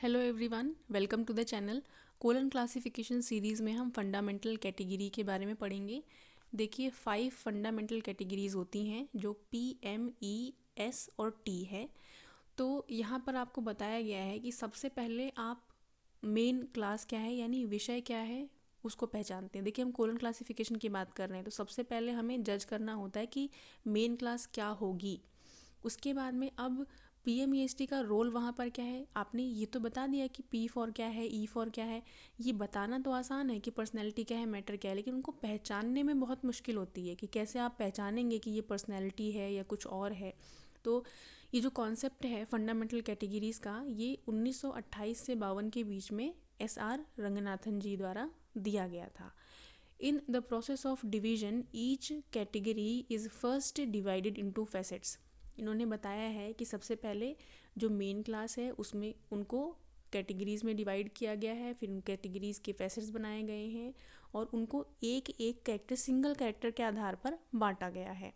Hello everyone, welcome to the channel. Colon classification series में हम fundamental category के बारे में पढ़ेंगे। देखिए 5 फंडामेंटल कैटेगरीज होती हैं जो पी, एम, ई, एस और टी है। तो यहाँ पर आपको बताया गया है कि सबसे पहले आप मेन क्लास क्या है यानी विषय क्या है उसको पहचानते हैं। देखिए हम कोलन क्लासिफिकेशन की बात कर रहे हैं तो सबसे पहले हमें जज करना होता है कि मेन क्लास क्या होगी। उसके बाद में अब पीएमईएसटी का रोल वहाँ पर क्या है, आपने ये तो बता दिया कि पी फॉर क्या है, ई फॉर क्या है। ये बताना तो आसान है कि पर्सनैलिटी क्या है, मैटर क्या है, लेकिन उनको पहचानने में बहुत मुश्किल होती है कि कैसे आप पहचानेंगे कि ये पर्सनैलिटी है या कुछ और है। तो ये जो कॉन्सेप्ट है फंडामेंटल कैटेगरीज़ का, ये 1928 से 52 के बीच में एसआर रंगनाथन जी द्वारा दिया गया था। In the process of division each category is first divided into facets. इन्होंने बताया है कि सबसे पहले जो मेन क्लास है उसमें उनको कैटेगरीज़ में डिवाइड किया गया है, फिर उन कैटेगरीज़ के फैसेट्स बनाए गए हैं और उनको एक एक कैरेक्टर, सिंगल कैरेक्टर के आधार पर बांटा गया है।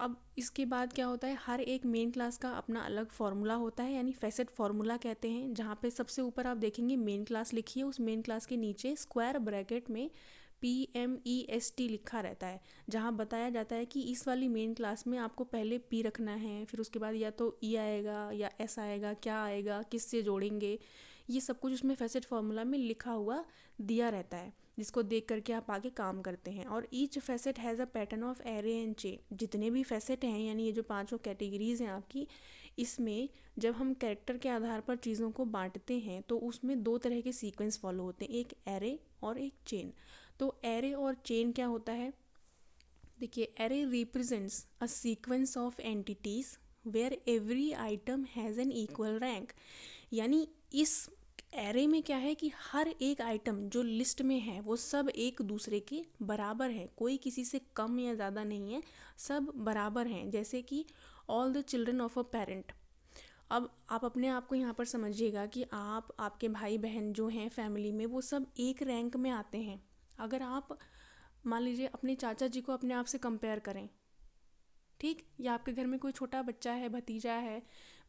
अब इसके बाद क्या होता है, हर एक मेन क्लास का अपना अलग फार्मूला होता है यानी फैसेट फार्मूला कहते हैं, जहाँ पे सबसे ऊपर आप देखेंगे मेन क्लास लिखी है, उस मेन क्लास के नीचे स्क्वायर ब्रैकेट में PMEST लिखा रहता है, जहाँ बताया जाता है कि इस वाली मेन क्लास में आपको पहले P रखना है, फिर उसके बाद या तो E आएगा या S आएगा, क्या आएगा, किससे जोड़ेंगे, ये सब कुछ उसमें फैसेट फार्मूला में लिखा हुआ दिया रहता है, जिसको देख करके आप आगे काम करते हैं। और each facet has a pattern of array and chain. जितने भी फैसेट हैं यानी ये जो पांचों कैटेगरीज हैं आपकी, इसमें जब हम कैरेक्टर के आधार पर चीज़ों को बांटते हैं तो उसमें दो तरह के सीक्वेंस फॉलो होते हैं, एक एरे और एक चेन। तो एरे और चेन क्या होता है, देखिए array represents a sequence of entities where every item has an equal rank. यानी इस एरे में क्या है कि हर एक आइटम जो लिस्ट में है वो सब एक दूसरे के बराबर है, कोई किसी से कम या ज़्यादा नहीं है, सब बराबर हैं। जैसे कि all the children of a parent. अब आप अपने आप को यहाँ पर समझिएगा कि आप, आपके भाई बहन जो हैं फैमिली में, वो सब एक रैंक में आते हैं। अगर आप मान लीजिए अपने चाचा जी को अपने आप से कंपेयर करें, ठीक, या आपके घर में कोई छोटा बच्चा है, भतीजा है,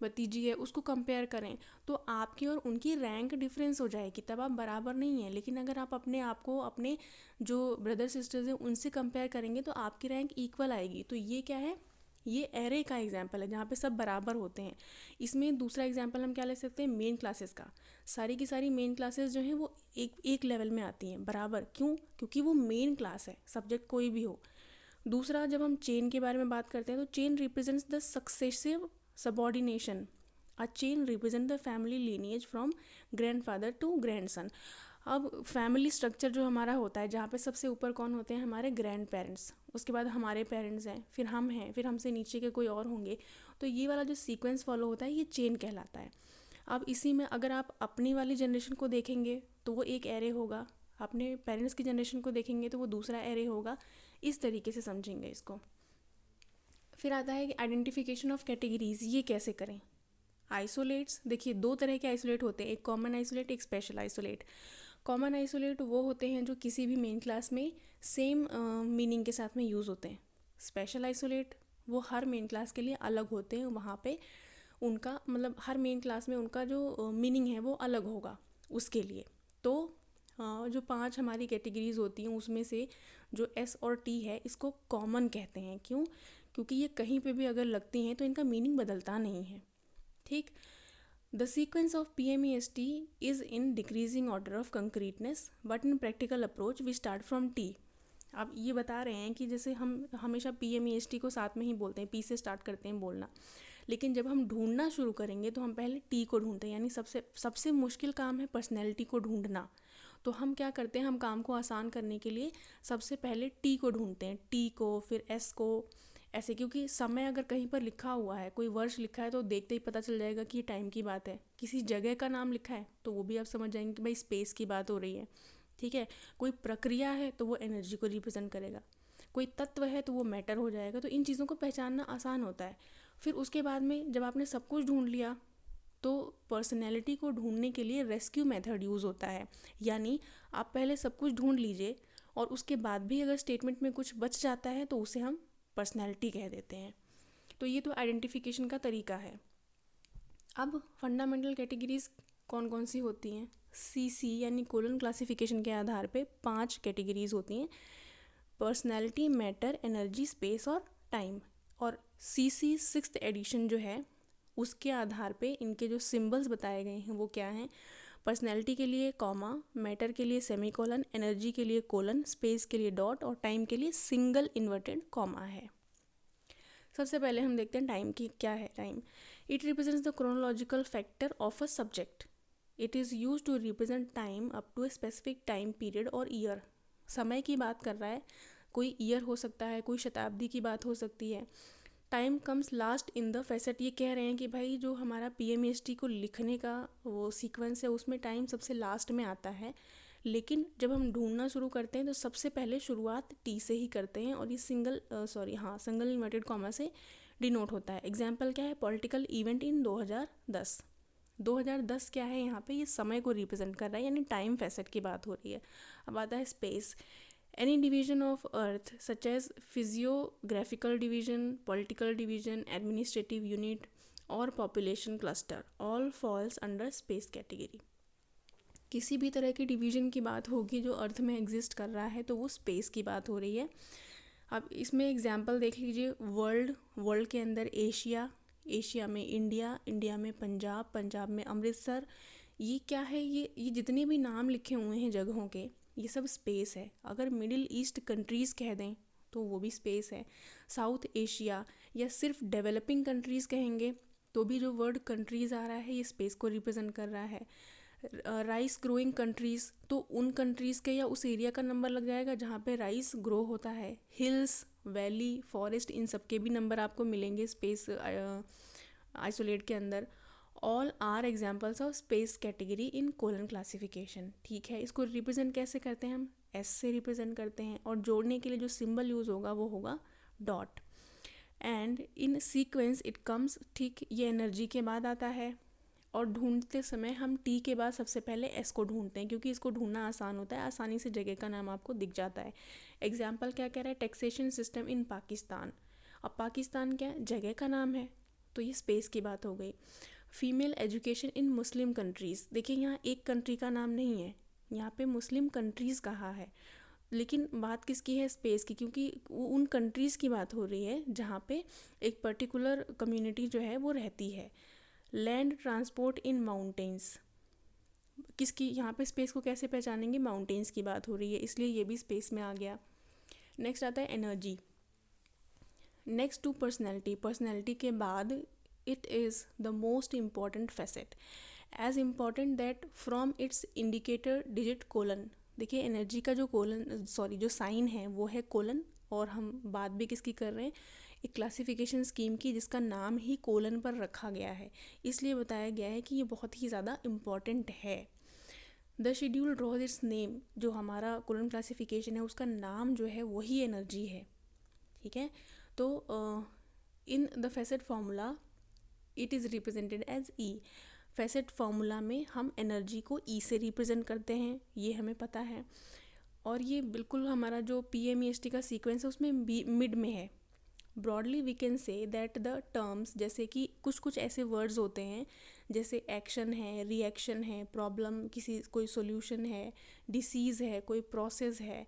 भतीजी है, उसको कंपेयर करें तो आपकी और उनकी रैंक डिफरेंस हो जाएगी, तब आप बराबर नहीं हैं। लेकिन अगर आप अपने आप को अपने जो ब्रदर सिस्टर्स हैं उनसे कंपेयर करेंगे तो आपकी रैंक इक्वल आएगी। तो ये क्या है, ये एरे का एग्जाम्पल है जहाँ पे सब बराबर होते हैं। इसमें दूसरा एग्जाम्पल हम क्या ले सकते हैं, मेन क्लासेस का। सारी की सारी मेन क्लासेस जो हैं वो एक एक लेवल में आती हैं बराबर, क्यों, क्योंकि वो मेन क्लास है, सब्जेक्ट कोई भी हो। दूसरा, जब हम चेन के बारे में बात करते हैं तो chain represents the successive subordination. A chain represent the family lineage from grandfather to grandson. अब फैमिली स्ट्रक्चर जो हमारा होता है, जहाँ पे सबसे ऊपर कौन होते हैं, हमारे ग्रैंड पेरेंट्स, उसके बाद हमारे पेरेंट्स हैं, फिर हम हैं, फिर हमसे नीचे के कोई और होंगे। तो ये वाला जो सीक्वेंस फॉलो होता है ये चेन कहलाता है। अब इसी में अगर आप अपनी वाली जनरेशन को देखेंगे तो वो एक एरे होगा, अपने पेरेंट्स की जनरेशन को देखेंगे तो वो दूसरा एरे होगा। इस तरीके से समझेंगे इसको। फिर आता है कि आइडेंटिफिकेशन ऑफ कैटेगरीज, ये कैसे करें। आइसोलेट्स, देखिए दो तरह के आइसोलेट होते हैं, एक कॉमन आइसोलेट, एक स्पेशल आइसोलेट। कॉमन आइसोलेट वो होते हैं जो किसी भी मेन क्लास में सेम मीनिंग के साथ में यूज़ होते हैं। स्पेशल आइसोलेट वो हर मेन क्लास के लिए अलग होते हैं, वहाँ पे उनका मतलब हर मेन क्लास में उनका जो मीनिंग है वो अलग होगा उसके लिए। तो जो 5 हमारी कैटेगरीज होती हैं उसमें से जो एस और टी है इसको कॉमन कहते हैं। क्यों, क्योंकि ये कहीं पे भी अगर लगती हैं तो इनका मीनिंग बदलता नहीं है, ठीक। The sequence of PMEST is in decreasing order of concreteness but in practical approach we start from T. अब ये बता रहे हैं कि जैसे हम हमेशा PMEST को साथ में ही बोलते हैं, पी से स्टार्ट करते हैं बोलना, लेकिन जब हम ढूंढना शुरू करेंगे तो हम पहले टी को ढूंढते हैं। यानी सबसे सबसे मुश्किल काम है पर्सनैलिटी को ढूंढना। तो हम क्या करते हैं, हम काम को आसान करने के लिए सबसे पहले टी को ढूंढते हैं, टी को, फिर एस को, ऐसे। क्योंकि समय अगर कहीं पर लिखा हुआ है, कोई वर्ष लिखा है तो देखते ही पता चल जाएगा कि ये टाइम की बात है। किसी जगह का नाम लिखा है तो वो भी आप समझ जाएंगे कि भाई स्पेस की बात हो रही है, ठीक है। कोई प्रक्रिया है तो वो एनर्जी को रिप्रेजेंट करेगा, कोई तत्व है तो वो मैटर हो जाएगा। तो इन चीज़ों को पहचानना आसान होता है। फिर उसके बाद में जब आपने सब कुछ ढूंढ लिया तो पर्सनैलिटी को ढूंढने के लिए रेस्क्यू मेथड यूज़ होता है। यानी आप पहले सब कुछ ढूंढ लीजिए और उसके बाद भी अगर स्टेटमेंट में कुछ बच जाता है तो उसे हम पर्सनैलिटी कह देते हैं। तो ये तो आइडेंटिफिकेशन का तरीका है। अब फंडामेंटल कैटेगरीज कौन कौन सी होती हैं? CC यानी कोलन क्लासिफिकेशन के आधार पे 5 कैटेगरीज होती हैं, पर्सनैलिटी, मैटर, एनर्जी, स्पेस और टाइम। और CC 6th एडिशन जो है उसके आधार पे इनके जो सिंबल्स बताए गए हैं वो क्या हैं? पर्सनैलिटी के लिए कॉमा, मैटर के लिए सेमीकोलन, एनर्जी के लिए कोलन, स्पेस के लिए डॉट और टाइम के लिए सिंगल इन्वर्टेड कॉमा है। सबसे पहले हम देखते हैं टाइम की क्या है। Time, it represents the chronological factor of a subject. It is use to represent time up to a specific time period और ईयर। समय की बात कर रहा है, कोई ईयर हो सकता है, कोई शताब्दी की बात हो सकती है। Time comes last in the facet, ये कह रहे हैं कि भाई जो हमारा PMEST को लिखने का वो सीक्वेंस है उसमें टाइम सबसे लास्ट में आता है, लेकिन जब हम ढूंढना शुरू करते हैं तो सबसे पहले शुरुआत T से ही करते हैं और ये सिंगल इन्वर्टेड कॉमा से डिनोट होता है। एग्जाम्पल क्या है? Political event in 2010। 2010 क्या है यहाँ पे? ये समय को रिप्रेजेंट कर रहा है, यानी टाइम फैसेट की बात हो रही है। अब आता है space. Any division of Earth, such as physiographical division, political division, administrative unit, or population cluster, all falls under space category. किसी भी तरह की डिवीजन की बात होगी जो अर्थ में एग्जिस्ट कर रहा है तो वो स्पेस की बात हो रही है। अब इसमें एग्जाम्पल देख लीजिए। वर्ल्ड के अंदर एशिया में इंडिया में पंजाब में अमृतसर। ये क्या है? ये जितने भी नाम लिखे हुए हैं जगहों के, ये सब स्पेस है। अगर मिडिल ईस्ट कंट्रीज़ कह दें तो वो भी स्पेस है। साउथ एशिया या सिर्फ डेवलपिंग कंट्रीज़ कहेंगे तो भी जो वर्ड कंट्रीज़ आ रहा है ये स्पेस को रिप्रेजेंट कर रहा है। राइस ग्रोइंग कंट्रीज़, तो उन कंट्रीज़ के या उस एरिया का नंबर लग जाएगा जहाँ पे राइस ग्रो होता है। हिल्स, वैली, फॉरेस्ट, इन सब के भी नंबर आपको मिलेंगे स्पेस आइसोलेट के अंदर। All are examples of space category in colon classification. ठीक है, इसको रिप्रेजेंट कैसे करते हैं? हम S से रिप्रेजेंट करते हैं और जोड़ने के लिए जो सिंबल यूज़ होगा वो होगा dot. And in sequence it comes, ठीक, ये एनर्जी के बाद आता है। और ढूंढते समय हम T के बाद सबसे पहले S को ढूंढते हैं क्योंकि इसको ढूंढना आसान होता है, आसानी से जगह का नाम आपको दिख जाता है। एग्जाम्पल क्या कह रहा है? Taxation system in Pakistan. अब पाकिस्तान क्या है? जगह का नाम है, तो ये स्पेस की बात हो गई। Female education in Muslim countries. देखिए यहाँ एक कंट्री का नाम नहीं है, यहाँ पे मुस्लिम कंट्रीज़ कहा है, लेकिन बात किसकी है? स्पेस की, क्योंकि उन कंट्रीज़ की बात हो रही है जहाँ पे एक पर्टिकुलर कम्युनिटी जो है वो रहती है। लैंड ट्रांसपोर्ट इन माउंटेन्स, किसकी? यहाँ पे स्पेस को कैसे पहचानेंगे? माउंटेन्स की बात हो रही है, इसलिए ये भी स्पेस में आ गया। नेक्स्ट आता है एनर्जी। नेक्स्ट टू पर्सनैलिटी के बाद it is the most important facet, as important that from its indicator digit colon। देखिए एनर्जी का जो जो साइन है वो है कोलन, और हम बात भी किसकी कर रहे हैं? एक क्लासिफिकेशन स्कीम की जिसका नाम ही कोलन पर रखा गया है, इसलिए बताया गया है कि ये बहुत ही ज़्यादा इम्पॉर्टेंट है। The schedule draws its name, जो हमारा कोलन क्लासिफिकेशन है उसका नाम जो है वही एनर्जी है। ठीक है, तो in the facet formula it is represented as E। Facet formula में हम एनर्जी को E से रिप्रेजेंट करते हैं, ये हमें पता है। और ये बिल्कुल हमारा जो PMEST का सीक्वेंस है उसमें मिड में है। Broadly we can say that the terms, जैसे कि कुछ ऐसे वर्ड्स होते हैं जैसे एक्शन है, रिएक्शन है, प्रॉब्लम, कोई सोल्यूशन है, डिसीज़ है, कोई प्रोसेस है,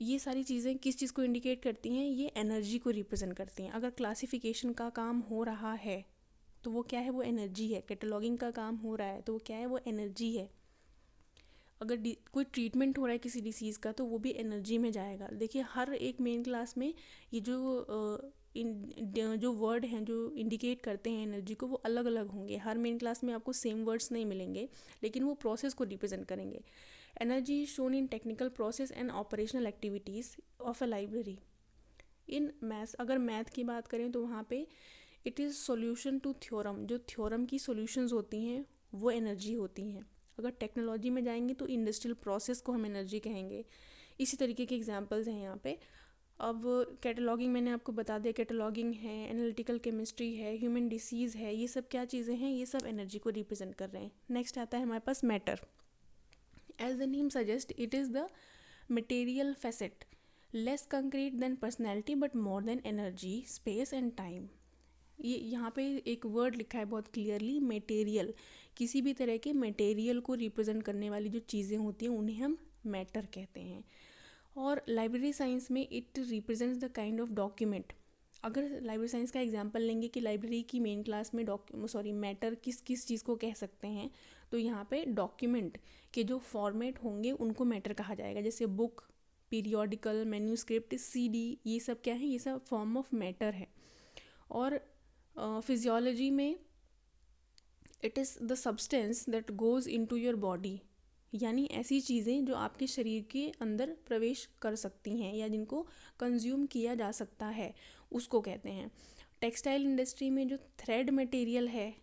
ये सारी चीज़ें किस चीज़ को इंडिकेट करती हैं? ये एनर्जी को रिप्रेजेंट करती हैं। अगर क्लासिफिकेशन का काम हो रहा है तो वो क्या है? वो एनर्जी है। कैटलॉगिंग का काम हो रहा है तो वो क्या है? वो एनर्जी है। अगर कोई ट्रीटमेंट हो रहा है किसी डिसीज़ का तो वो भी एनर्जी में जाएगा। देखिए हर एक मेन क्लास में ये जो वर्ड हैं जो इंडिकेट करते हैं एनर्जी को वो अलग अलग होंगे। हर मेन क्लास में आपको सेम वर्ड्स नहीं मिलेंगे, लेकिन वो प्रोसेस को रिप्रेजेंट करेंगे। Energy is shown in technical process and operational activities of a library. In maths, अगर मैथ की बात करें तो वहाँ पे it is solution to theorem, जो थ्योरम की सॉल्यूशंस होती हैं वो एनर्जी होती हैं। अगर टेक्नोलॉजी में जाएंगे तो इंडस्ट्रियल प्रोसेस को हम एनर्जी कहेंगे। इसी तरीके के एग्जांपल्स हैं यहाँ पे। अब कैटलॉगिंग मैंने आपको बता दिया, कैटलॉगिंग है, एनालिटिकल केमिस्ट्री है, ह्यूमन डिसीज़ है, ये सब क्या चीज़ें हैं? ये सब एनर्जी को रिप्रेजेंट कर रहे हैं। नेक्स्ट आता है हमारे पास matter. As the name suggest it is the material facet, less concrete than personality but more than energy, space and time. ये यहाँ पे एक वर्ड लिखा है बहुत क्लियरली, मटेरियल। किसी भी तरह के मटेरियल को रिप्रेजेंट करने वाली जो चीज़ें होती हैं उन्हें हम मैटर कहते हैं। और लाइब्रेरी साइंस में it represents the kind of document. अगर लाइब्रेरी साइंस का एग्जांपल लेंगे कि लाइब्रेरी की मेन क्लास में मैटर किस किस चीज़ को कह सकते हैं, तो यहाँ पे डॉक्यूमेंट के जो फॉर्मेट होंगे उनको मैटर कहा जाएगा। जैसे बुक, पीरियोडिकल, मैन्यूस्क्रिप्ट, सीडी, ये सब क्या है, ये सब फॉर्म ऑफ मैटर है। और फिजियोलॉजी में it is the substance that goes into your body, यानी ऐसी चीज़ें जो आपके शरीर के अंदर प्रवेश कर सकती हैं या जिनको कंज्यूम किया जा सकता है, उसको कहते हैं। टेक्सटाइल इंडस्ट्री में जो थ्रेड मटेरियल है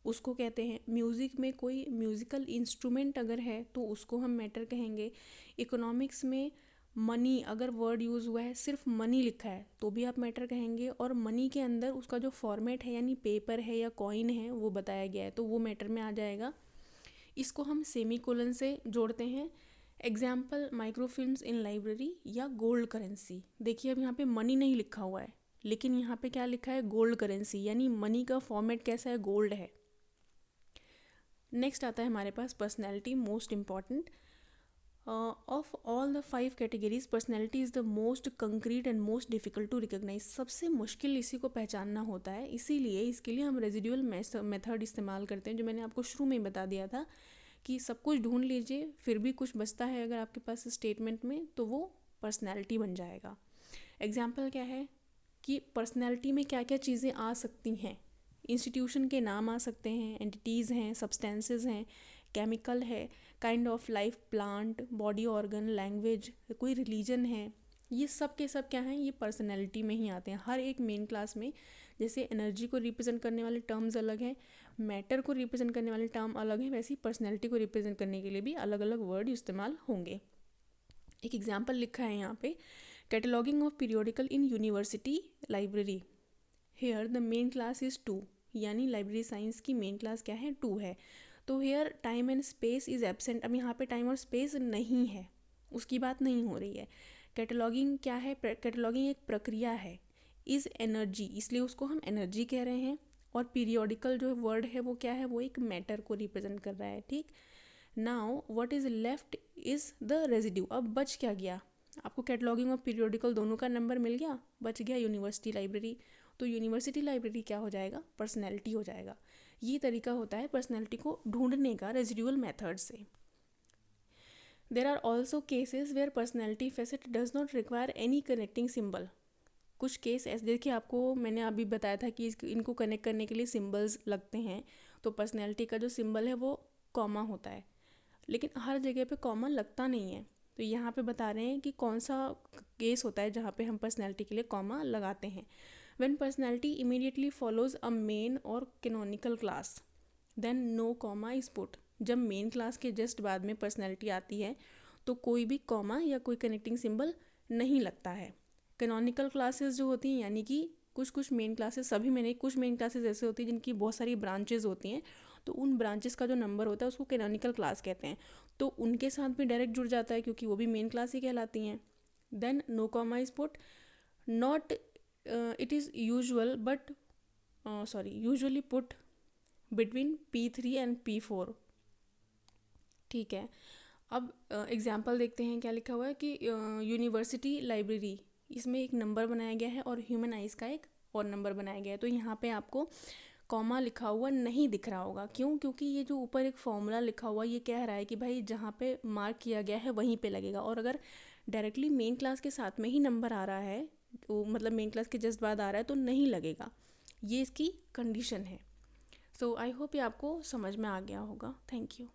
उसको कहते हैं। म्यूज़िक में कोई म्यूज़िकल इंस्ट्रूमेंट अगर है तो उसको हम मैटर कहेंगे। इकोनॉमिक्स में मनी अगर वर्ड यूज़ हुआ है, सिर्फ मनी लिखा है तो भी आप मैटर कहेंगे, और मनी के अंदर उसका जो फॉर्मेट है यानी पेपर है या कॉइन है वो बताया गया है तो वो मैटर में आ जाएगा। इसको हम सेमीकोलन से जोड़ते हैं। एग्जाम्पल, माइक्रोफिल्म्स इन लाइब्रेरी या गोल्ड करेंसी। देखिए अब यहाँ पे मनी नहीं लिखा हुआ है, लेकिन यहाँ पे क्या लिखा है, गोल्ड करेंसी, यानी मनी का फॉर्मेट कैसा है, गोल्ड है। नेक्स्ट आता है हमारे पास personality, most important. Of all the 5 categories personality is the most concrete and most difficult to recognise. सबसे मुश्किल इसी को पहचानना होता है, इसीलिए इसके लिए हम रेजिडुअल मेथड इस्तेमाल करते हैं, जो मैंने आपको शुरू में बता दिया था कि सब कुछ ढूंढ लीजिए फिर भी कुछ बचता है अगर आपके पास स्टेटमेंट में, तो वो पर्सनैलिटी बन जाएगा। एग्जाम्पल क्या है कि पर्सनैलिटी में क्या क्या चीज़ें आ सकती हैं। इंस्टीट्यूशन के नाम आ सकते हैं, एंटिटीज़ हैं, सब्सटेंसेस हैं, केमिकल है, kind of life, plant, body organ, language, कोई रिलीजन है। ये सब के सब क्या हैं, ये पर्सनैलिटी में ही आते हैं। हर एक मेन क्लास में जैसे एनर्जी को रिप्रेजेंट करने वाले टर्म्स अलग हैं, मैटर को रिप्रेजेंट करने वाले टर्म अलग हैं, वैसे ही पर्सनैलिटी को रिप्रेजेंट करने के लिए भी अलग अलग वर्ड इस्तेमाल होंगे। एक एग्जाम्पल लिखा है यहाँ पे, cataloguing of periodical in university library. Here the main class is 2, यानी लाइब्रेरी साइंस की मेन क्लास क्या है, 2 है। तो here time and space is absent. अब यहाँ पे टाइम और स्पेस नहीं है, उसकी बात नहीं हो रही है। कैटलॉगिंग क्या है, कैटलॉगिंग एक प्रक्रिया है। इज़ एनर्जी, इसलिए उसको हम एनर्जी कह रहे हैं। और पीरियोडिकल जो वर्ड है वो क्या है, वो एक मैटर को रिप्रेजेंट कर रहा है, ठीक। Now what is left is the residue. अब बच क्या गया, आपको कैटलॉगिंग और पीरियोडिकल दोनों का नंबर मिल गया, बच गया यूनिवर्सिटी लाइब्रेरी। तो यूनिवर्सिटी लाइब्रेरी क्या हो जाएगा, पर्सनैलिटी हो जाएगा। ये तरीका होता है पर्सनैलिटी को ढूंढने का रेजिडुअल मेथड से। There are also cases where personality facet does not require any connecting symbol. कुछ केस ऐसे, देखिए आपको मैंने अभी बताया था कि इनको कनेक्ट करने के लिए सिम्बल्स लगते हैं, तो पर्सनैलिटी का जो सिम्बल है वो कॉमा होता है, लेकिन हर जगह पे कॉमा लगता नहीं है। तो यहाँ पे बता रहे हैं कि कौन सा केस होता है जहाँ पे हम पर्सनैलिटी के लिए कॉमा लगाते हैं। When personality immediately follows a main or canonical class, then no comma is put। जब मेन क्लास के जस्ट बाद में पर्सनैलिटी आती है तो कोई भी कॉमा या कोई कनेक्टिंग सिंबल नहीं लगता है। कैनोनिकल क्लासेस जो होती हैं, यानी कि कुछ मेन क्लासेस, सभी में नहीं, कुछ मेन क्लासेस ऐसे होती हैं जिनकी बहुत सारी ब्रांचेज होती हैं, तो उन ब्रांचेस का जो नंबर होता है उसको कैनोनिकल क्लास कहते हैं। तो उनके साथ भी डायरेक्ट जुड़ जाता है क्योंकि वो भी मेन क्लास ही कहलाती हैं। Then no comma is put, not it is usually put between P3 and P4, ठीक है। अब एग्जाम्पल देखते हैं क्या लिखा हुआ है कि यूनिवर्सिटी लाइब्रेरी, इसमें एक नंबर बनाया गया है और ह्यूमन आइज़ का एक और नंबर बनाया गया है। तो यहाँ पे आपको कॉमा लिखा हुआ नहीं दिख रहा होगा, क्यों, क्योंकि ये जो ऊपर एक फॉर्मूला लिखा हुआ ये कह रहा है कि भाई जहाँ पे मार्क किया गया है वहीं पे लगेगा। और अगर डायरेक्टली मेन क्लास के साथ में ही नंबर आ रहा है, तो मतलब मेन क्लास के जस्ट बाद आ रहा है, तो नहीं लगेगा। ये इसकी कंडीशन है। सो आई होप ये आपको समझ में आ गया होगा। Thank you.